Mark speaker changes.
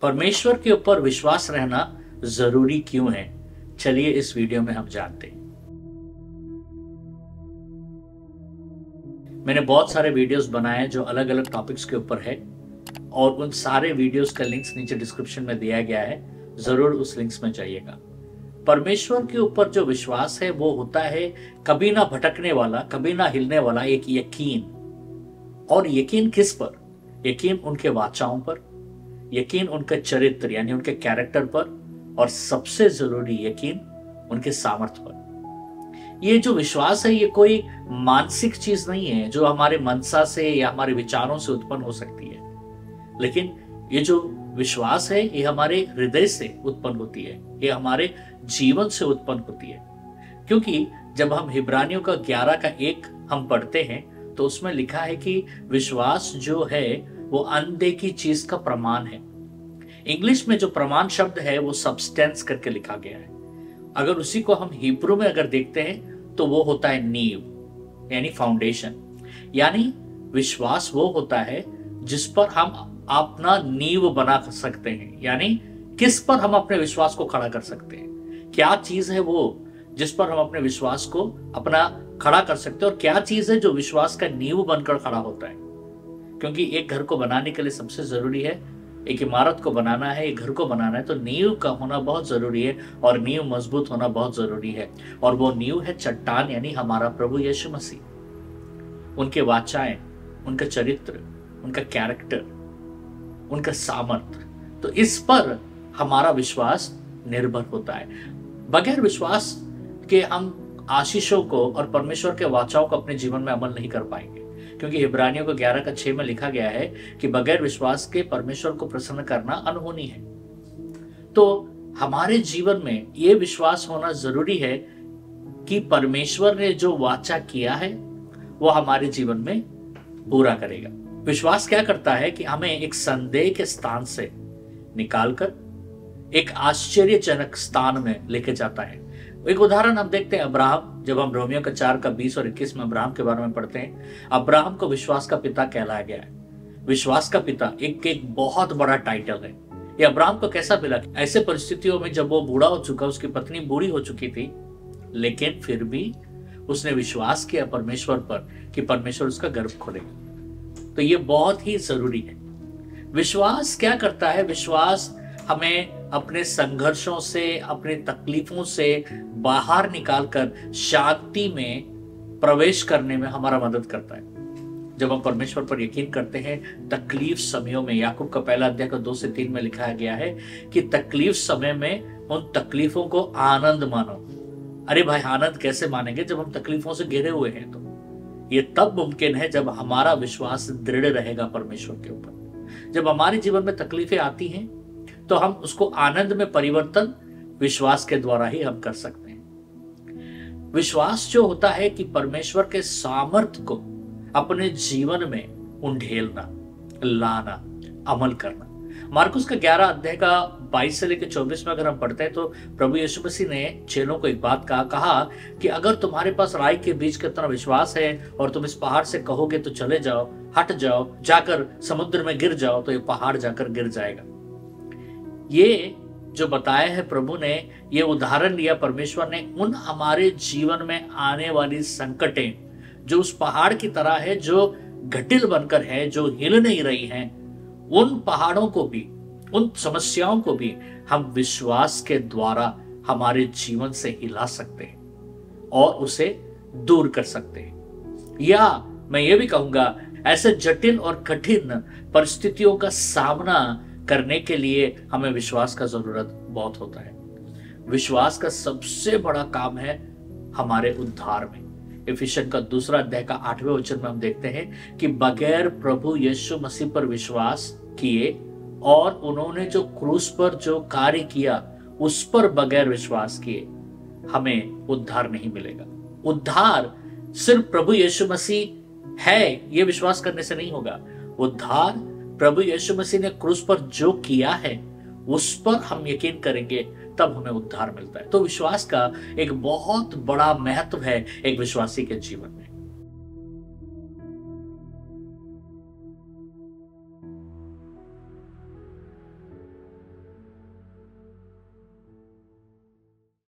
Speaker 1: परमेश्वर के ऊपर विश्वास रहना जरूरी क्यों है, चलिए इस वीडियो में हम जानते हैं। मैंने बहुत सारे वीडियोस बनाए जो अलग अलग टॉपिक्स के ऊपर है और उन सारे वीडियोस का लिंक्स नीचे डिस्क्रिप्शन में दिया गया है, जरूर उस लिंक्स में जाइएगा। परमेश्वर के ऊपर जो विश्वास है वो होता है कभी ना भटकने वाला, कभी ना हिलने वाला एक यकीन। और यकीन किस पर? यकीन उनके वाचाओं पर, यकीन उनके चरित्र यानी उनके कैरेक्टर पर, और सबसे जरूरी यकीन उनके सामर्थ्य पर। ये जो विश्वास है ये कोई मानसिक चीज नहीं है जो हमारे मनसा से या हमारे विचारों से उत्पन्न हो सकती है, लेकिन ये जो विश्वास है ये हमारे हृदय से उत्पन्न होती है, ये हमारे जीवन से उत्पन्न होती है। क्योंकि जब हम हिब्रानियों का 11 का 1 हम पढ़ते हैं तो उसमें लिखा है कि विश्वास जो है वो अनदेखी चीज का प्रमाण है। इंग्लिश में जो प्रमाण शब्द है वो सब्सटेंस करके लिखा गया है। अगर उसी को हम हिब्रू में अगर देखते हैं तो वो होता है नींव यानी फाउंडेशन। यानी विश्वास वो होता है जिस पर हम अपना नींव बना सकते हैं, यानी किस पर हम अपने विश्वास को खड़ा कर सकते हैं। क्या चीज है वो जिस पर हम अपने विश्वास को अपना खड़ा कर सकते हैं, और क्या चीज है जो विश्वास का नींव बनकर खड़ा होता है। क्योंकि एक घर को बनाने के लिए सबसे जरूरी है, एक इमारत को बनाना है, एक घर को बनाना है तो नींव का होना बहुत जरूरी है, और नींव मजबूत होना बहुत जरूरी है। और वो नींव है चट्टान यानी हमारा प्रभु यीशु मसीह। उनके वाचाएं, उनका चरित्र, उनका कैरेक्टर, उनका सामर्थ्य, तो इस पर हमारा विश्वास निर्भर होता है। बगैर विश्वास के हम आशीषों को और परमेश्वर के वाचाओं को अपने जीवन में अमल नहीं कर पाएंगे। क्योंकि इब्रानियों को 11 का 6 में लिखा गया है कि बगैर विश्वास के परमेश्वर को प्रसन्न करना अनहोनी है। तो हमारे जीवन में यह विश्वास होना जरूरी है कि परमेश्वर ने जो वाचा किया है वो हमारे जीवन में पूरा करेगा। विश्वास क्या करता है कि हमें एक संदेह के स्थान से निकालकर एक आश्चर्यजनक स्थान में लेके जाता है। एक उदाहरण हम देखते हैं अब्राहम, जब हम रोमियो का 4 का 20 और 21 में अब्राहम के बारे में पढ़ते हैं। अब्राहम को विश्वास का पिता कहलाया गया है। विश्वास का पिता एक बहुत बड़ा टाइटल है। ये अब्राहम को कैसा मिला? ऐसे परिस्थितियों में जब वो बूढ़ा हो चुका, उसकी पत्नी बूढ़ी हो चुकी थी, लेकिन फिर भी उसने विश्वास किया परमेश्वर पर कि परमेश्वर उसका गर्भ खोलेगा। तो ये बहुत ही जरूरी है। विश्वास क्या करता है? विश्वास हमें अपने संघर्षों से, अपने तकलीफों से बाहर निकालकर शांति में प्रवेश करने में हमारा मदद करता है। जब हम परमेश्वर पर यकीन करते हैं तकलीफ समयों में, याकूब का 1 अध्याय का 2 से 3 में लिखा गया है कि तकलीफ समय में उन तकलीफों को आनंद मानो। अरे भाई, आनंद कैसे मानेंगे जब हम तकलीफों से घिरे हुए हैं? तो ये तब मुमकिन है जब हमारा विश्वास दृढ़ रहेगा परमेश्वर के ऊपर। जब हमारे जीवन में तकलीफें आती हैं तो हम उसको आनंद में परिवर्तन विश्वास के द्वारा ही हम कर सकते हैं। विश्वास जो होता है कि परमेश्वर के सामर्थ्य को अपने जीवन में उंडेलना, लाना, अमल करना। मार्कुस का 11 अध्याय का 22 से लेकर 24 में अगर हम पढ़ते हैं तो प्रभु यीशु मसीह ने चेलों को एक बात कहा कि अगर तुम्हारे पास राई के बीज के उतना विश्वास है और तुम इस पहाड़ से कहोगे तो चले जाओ, हट जाओ, जाकर समुद्र में गिर जाओ, तो ये पहाड़ जाकर गिर जाएगा। ये जो बताया है प्रभु ने, ये उदाहरण लिया परमेश्वर ने उन हमारे जीवन में आने वाली संकटें जो उस पहाड़ की तरह है, जो घटिल बनकर है, जो हिल नहीं रही हैं, उन पहाड़ों को भी, उन समस्याओं को भी हम विश्वास के द्वारा हमारे जीवन से हिला सकते हैं और उसे दूर कर सकते हैं। या मैं ये भी कहूंगा, ऐसे जटिल और कठिन परिस्थितियों का सामना करने के लिए हमें विश्वास का जरूरत बहुत होता है। विश्वास का सबसे बड़ा काम है हमारे उद्धार में। इफिसियन का 2 अध्याय का 8वें वचन में हम देखते हैं कि बगैर प्रभु यीशु मसीह पर विश्वास किए और उन्होंने जो क्रूस पर जो कार्य किया उस पर बगैर विश्वास किए हमें उद्धार नहीं मिलेगा। उद्धार सिर्फ प्रभु यीशु मसीह है ये विश्वास करने से नहीं होगा। उद्धार प्रभु यीशु मसीह ने क्रूस पर जो किया है उस पर हम यकीन करेंगे, तब हमें उद्धार मिलता है। तो विश्वास का एक बहुत बड़ा महत्व है एक विश्वासी के जीवन में।